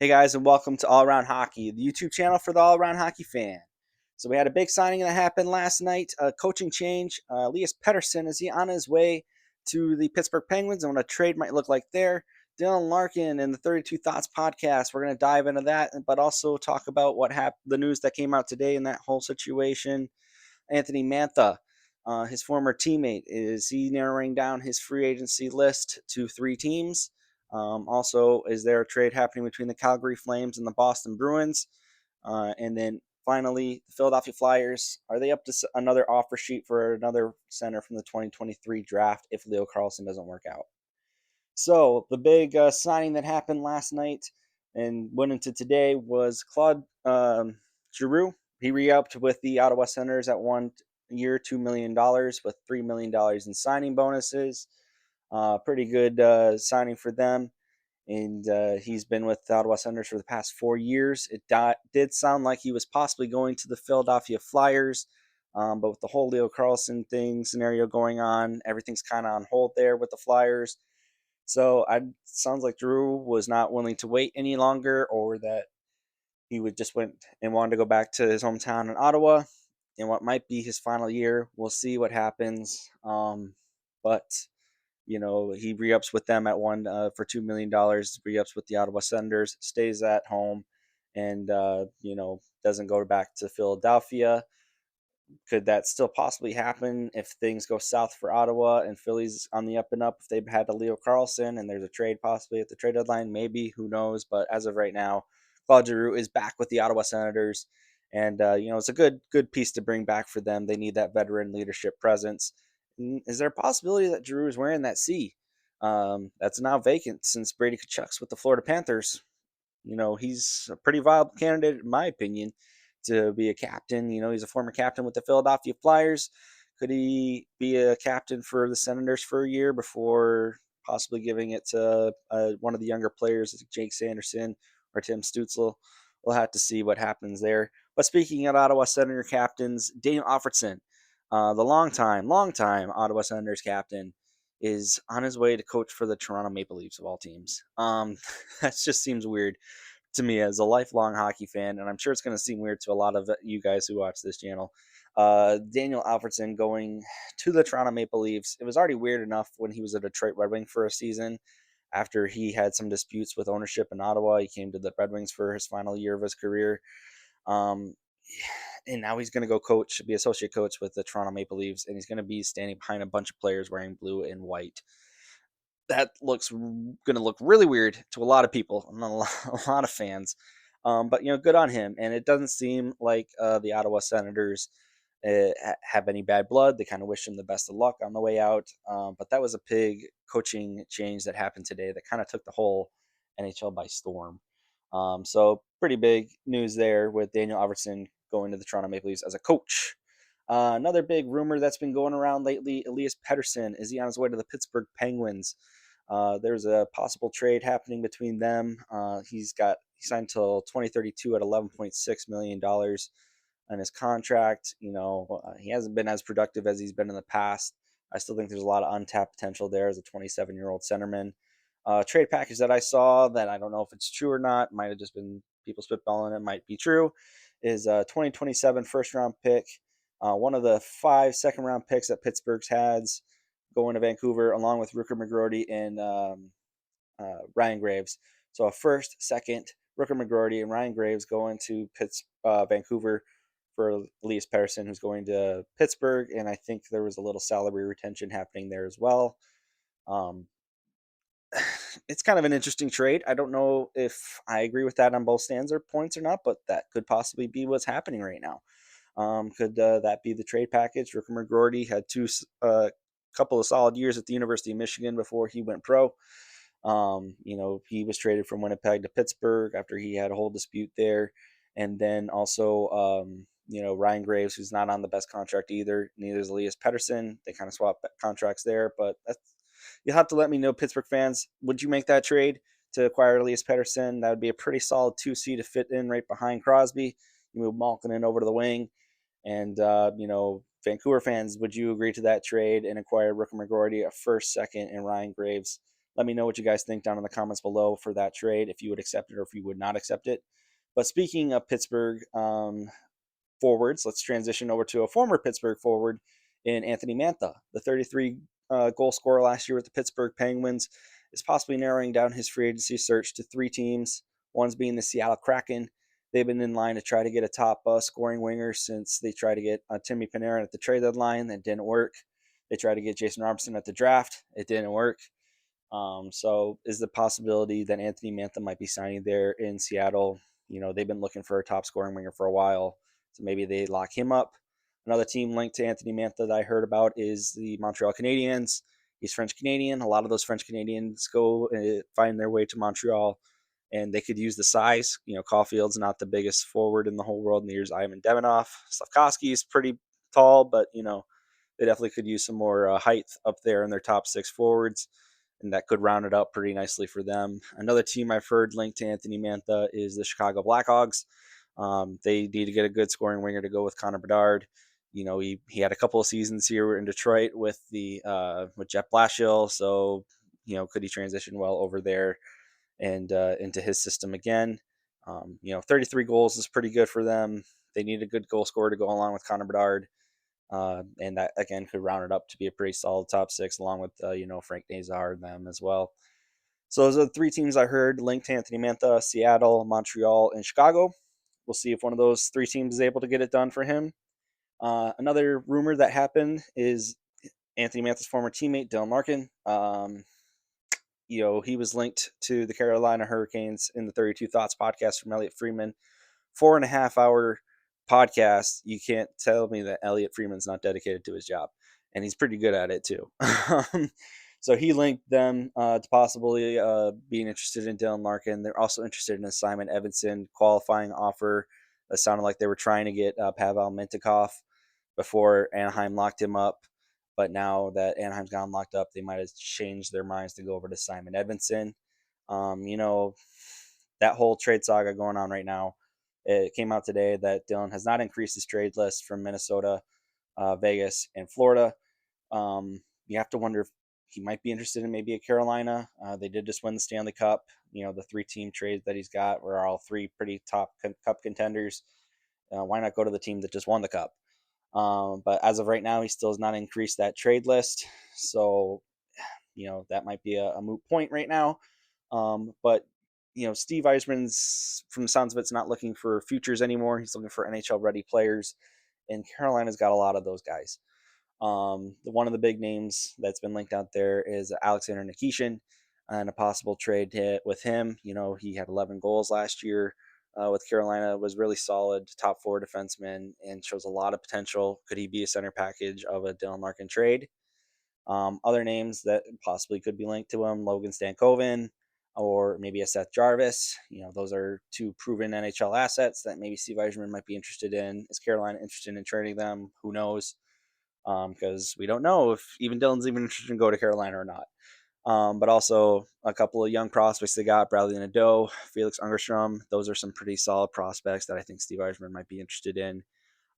Hey guys, and welcome to All Around Hockey, the YouTube channel for the All Around Hockey fan. So we had a big signing that happened last night, a coaching change. Elias Pettersson is he on his way to the Pittsburgh Penguins, and what a trade might look like there. Dylan Larkin and the 32 Thoughts podcast. We're going to dive into that, but also talk about what happened, the news that came out today in that whole situation. Anthony Mantha, his former teammate, is he narrowing down his free agency list to 3 teams? Also, is there a trade happening between the Calgary Flames and the Boston Bruins? And then finally, the Philadelphia Flyers, are they up to another offer sheet for another center from the 2023 draft if Leo Carlson doesn't work out? So the big signing that happened last night and went into today was Claude Giroux. He re-upped with the Ottawa Senators at 1 year, $2 million with $3 million in signing bonuses. Pretty good signing for them. And he's been with the Ottawa Senators for the past 4 years. It did sound like he was possibly going to the Philadelphia Flyers, but with the whole Leo Carlson thing scenario going on, everything's kind of on hold there with the Flyers. So I sounds like Drew was not willing to wait any longer, or that he would just went and wanted to go back to his hometown in Ottawa in what might be his final year. We'll see what happens. But he re-ups with them at one for $2 million. Re-ups with the Ottawa Senators, stays at home, and doesn't go back to Philadelphia. Could that still possibly happen if things go south for Ottawa and Philly's on the up and up? If they've had a Leo Carlson and there's a trade possibly at the trade deadline, maybe, who knows? But as of right now, Claude Giroux is back with the Ottawa Senators, and it's a good piece to bring back for them. They need that veteran leadership presence. Is there a possibility that Giroux is wearing that C? That's now vacant since Brady Tkachuk's with the Florida Panthers. He's a pretty viable candidate, in my opinion, to be a captain. He's a former captain with the Philadelphia Flyers. Could he be a captain for the Senators for a year before possibly giving it to one of the younger players, like Jake Sanderson or Tim Stützle? We'll have to see what happens there. But speaking of Ottawa Senator captains, Daniel Alfredsson, the long time Ottawa Senators captain, is on his way to coach for the Toronto Maple Leafs of all teams. That just seems weird to me as a lifelong hockey fan, and I'm sure it's going to seem weird to a lot of you guys who watch this channel. Daniel Alfredsson going to the Toronto Maple Leafs. It was already weird enough when he was a Detroit Red Wing for a season. After he had some disputes with ownership in Ottawa, he came to the Red Wings for his final year of his career. Um, and now he's going to go be associate coach with the Toronto Maple Leafs, and he's going to be standing behind a bunch of players wearing blue and white. That looks going to look really weird to a lot of people, a lot of fans. But good on him. And it doesn't seem like the Ottawa Senators have any bad blood. They kind of wish him the best of luck on the way out. But that was a big coaching change that happened today that kind of took the whole NHL by storm. So pretty big news there with Daniel Alfredsson going to the Toronto Maple Leafs as a coach. Another big rumor that's been going around lately, Elias Pettersson, is he on his way to the Pittsburgh Penguins? There's a possible trade happening between them. He signed till 2032 at $11.6 million on his contract. He hasn't been as productive as he's been in the past. I still think there's a lot of untapped potential there as a 27-year-old centerman. Trade package that I saw that I don't know if it's true or not, might have just been people spitballing it, might be true, is a 2027 first round pick, one of the 5 second round picks that Pittsburgh's has going to Vancouver, along with Rooker McGroarty and Ryan Graves. So a first, second, Rooker McGroarty and Ryan Graves going to Vancouver for Elias Pettersson, who's going to Pittsburgh, and I think there was a little salary retention happening there as well. Um, it's kind of an interesting trade. I don't know if I agree with that on both stands or points or not, but that could possibly be what's happening right now. Could that be the trade package? Rooker McGroarty had couple of solid years at the University of Michigan before he went pro. He was traded from Winnipeg to Pittsburgh after he had a whole dispute there. And then also, Ryan Graves, who's not on the best contract either. Neither is Elias Pettersson. They kind of swapped contracts there, but you'll have to let me know, Pittsburgh fans. Would you make that trade to acquire Elias Pettersson? That would be a pretty solid 2C to fit in right behind Crosby. You move Malkin in over to the wing. And, Vancouver fans, would you agree to that trade and acquire Rooker McGroarty, a first, second, and Ryan Graves Let me know what you guys think down in the comments below for that trade, if you would accept it or if you would not accept it. But speaking of Pittsburgh forwards, let's transition over to a former Pittsburgh forward in Anthony Mantha. The 33 goal scorer last year with the Pittsburgh Penguins is possibly narrowing down his free agency search to 3 teams, one's being the Seattle Kraken. They've been in line to try to get a top scoring winger since they tried to get Timmy Panarin at the trade deadline. That didn't work. They tried to get Jason Robertson at the draft. It didn't work. So is the possibility that Anthony Mantha might be signing there in Seattle? They've been looking for a top scoring winger for a while, so maybe they lock him up. Another team linked to Anthony Mantha that I heard about is the Montreal Canadiens. He's French Canadian. A lot of those French Canadians go find their way to Montreal, and they could use the size. Caulfield's not the biggest forward in the whole world. Neither is Ivan Demidov. Slavkovsky is pretty tall, but they definitely could use some more height up there in their top 6 forwards, and that could round it up pretty nicely for them. Another team I've heard linked to Anthony Mantha is the Chicago Blackhawks. They need to get a good scoring winger to go with Connor Bedard. He had a couple of seasons here in Detroit with Jeff Blashill, so could he transition well over there and into his system again? 33 goals is pretty good for them. They need a good goal scorer to go along with Connor Bedard. And that again could round it up to be a pretty solid top 6, along with Frank Nazar and them as well. So those are the 3 teams I heard linked to Anthony Mantha: Seattle, Montreal, and Chicago. We'll see if one of those 3 teams is able to get it done for him. Another rumor that happened is Anthony Mantha's former teammate Dylan Larkin. He was linked to the Carolina Hurricanes in the 32 Thoughts podcast from Elliot Friedman. 4.5-hour podcast. You can't tell me that Elliot Freeman's not dedicated to his job, and he's pretty good at it too. So he linked them to possibly being interested in Dylan Larkin. They're also interested in a Simon Edvinsson qualifying offer. It sounded like they were trying to get Pavel Mintyukov before Anaheim locked him up. But now that Anaheim's gotten locked up, they might have changed their minds to go over to Simon Edvinsson. That whole trade saga going on right now. It came out today that Dylan has not increased his trade list from Minnesota, Vegas, and Florida. You have to wonder if he might be interested in maybe a Carolina. They did just win the Stanley Cup. The 3-team trades that he's got were all 3 pretty top cup contenders. Why not go to the team that just won the cup? But as of right now, he still has not increased that trade list. So, that might be a moot point right now. But Steve Yzerman's, from the sounds of it, not looking for futures anymore. He's looking for NHL-ready players, and Carolina's got a lot of those guys. One of the big names that's been linked out there is Alexander Nikishin, and a possible trade with him. He had 11 goals last year with Carolina, was really solid, top 4 defenseman, and shows a lot of potential. Could he be a center package of a Dylan Larkin trade? Other names that possibly could be linked to him: Logan Stankoven, or maybe a Seth Jarvis. Those are 2 proven NHL assets that maybe Steve Yzerman might be interested in. Is Carolina interested in trading them? Who knows? Because we don't know if even Dylan's even interested in go to Carolina or not. But also a couple of young prospects they got: Bradley Nadeau, Felix Ungerstrom. Those are some pretty solid prospects that I think Steve Yzerman might be interested in.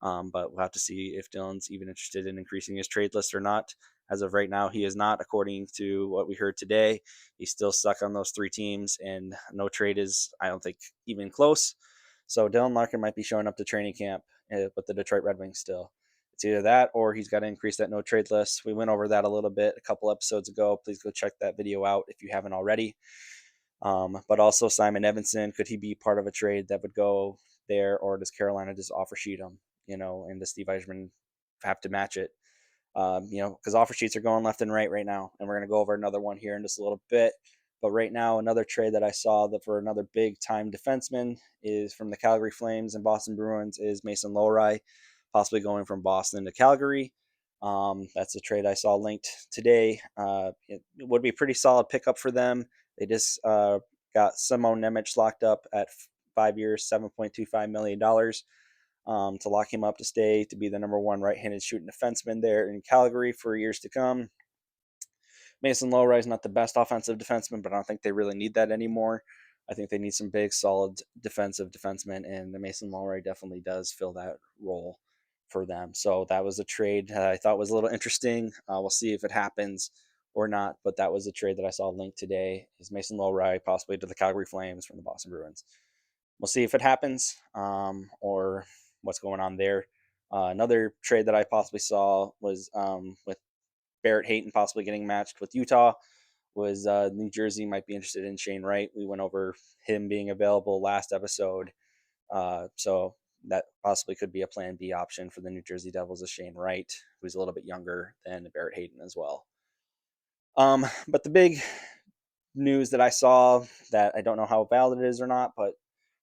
But we'll have to see if Dylan's even interested in increasing his trade list or not. As of right now, he is not, according to what we heard today. He's still stuck on those 3 teams, and no trade is, I don't think, even close. So Dylan Larkin might be showing up to training camp with the Detroit Red Wings still. It's either that or he's got to increase that no trade list. We went over that a little bit a couple episodes ago. Please go check that video out if you haven't already. But also Simon Edvinsson, could he be part of a trade that would go there, or does Carolina just offer sheet him? And does Steve Yzerman have to match it? Because offer sheets are going left and right now, and we're going to go over another one here in just a little bit. But right now, another trade that I saw that for another big-time defenseman is from the Calgary Flames and Boston Bruins is Mason Lohrei, possibly going from Boston to Calgary. That's a trade I saw linked today. It would be a pretty solid pickup for them. They just got Simon Nemec locked up at 5 years, $7.25 million. To lock him up to stay, to be the number 1 right-handed shooting defenseman there in Calgary for years to come. Mason Lohrei is not the best offensive defenseman, but I don't think they really need that anymore. I think they need some big, solid defensive defensemen, and the Mason Lohrei definitely does fill that role for them. So that was a trade I thought was a little interesting. We'll see if it happens. or not, but that was a trade that I saw linked today. Is Mason Lohrei possibly to the Calgary Flames from the Boston Bruins? We'll see if it happens, or what's going on there. Another trade that I possibly saw was with Barrett Hayton possibly getting matched with Utah. Was New Jersey might be interested in Shane Wright. We went over him being available last episode, so that possibly could be a plan B option for the New Jersey Devils is Shane Wright, who's a little bit younger than Barrett Hayton as well. But the big news that I saw that I don't know how valid it is or not, but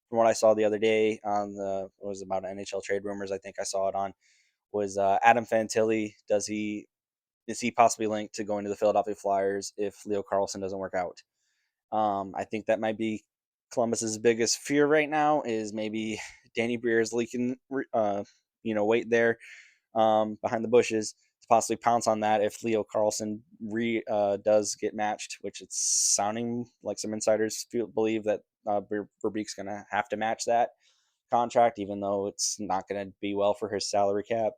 from what I saw the other day on it was about NHL trade rumors, I think I saw it on, was Adam Fantilli. Is he possibly linked to going to the Philadelphia Flyers if Leo Carlsson doesn't work out? I think that might be Columbus's biggest fear right now is maybe Danny Briere is leaking, weight there behind the bushes to possibly pounce on that if Leo Carlsson does get matched, which it's sounding like some insiders believe that Verbeek's going to have to match that contract, even though it's not going to be well for his salary cap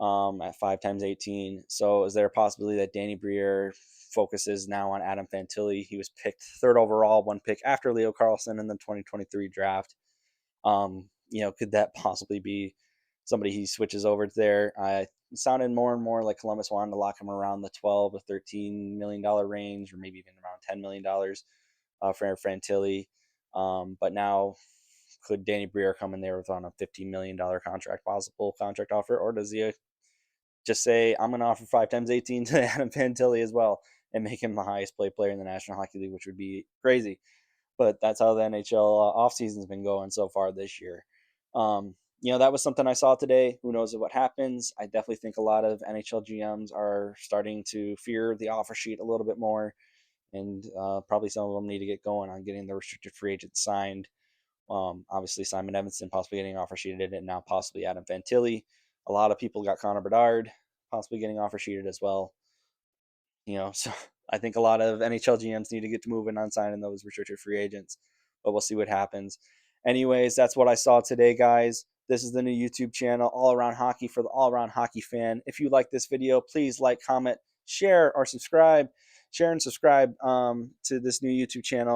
at 5 times 18. So is there a possibility that Danny Briere focuses now on Adam Fantilli? He was picked 3rd overall, one pick after Leo Carlsson in the 2023 draft. Could that possibly be somebody he switches over to there? It sounded more and more like Columbus wanted to lock him around the $12 to $13 million range, or maybe even around $10 million for Fantilli. But now, could Danny Briere come in there with on a $15 million possible contract offer, or does he just say, I'm going to offer 5 times 18 to Adam Fantilli as well and make him the highest paid player in the National Hockey League, which would be crazy. But that's how the NHL offseason's been going so far this year. That was something I saw today. Who knows what happens? I definitely think a lot of NHL GMs are starting to fear the offer sheet a little bit more, and probably some of them need to get going on getting the restricted free agents signed. Obviously, Simon Evanston possibly getting offer sheeted, and now possibly Adam Fantilli. A lot of people got Connor Bedard possibly getting offer sheeted as well. So I think a lot of NHL GMs need to get to moving on signing those restricted free agents, but we'll see what happens. Anyways, that's what I saw today, guys. This is the new YouTube channel, All Around Hockey, for the All Around Hockey fan. If you like this video, please like, comment, share, or subscribe. Share and subscribe to this new YouTube channel.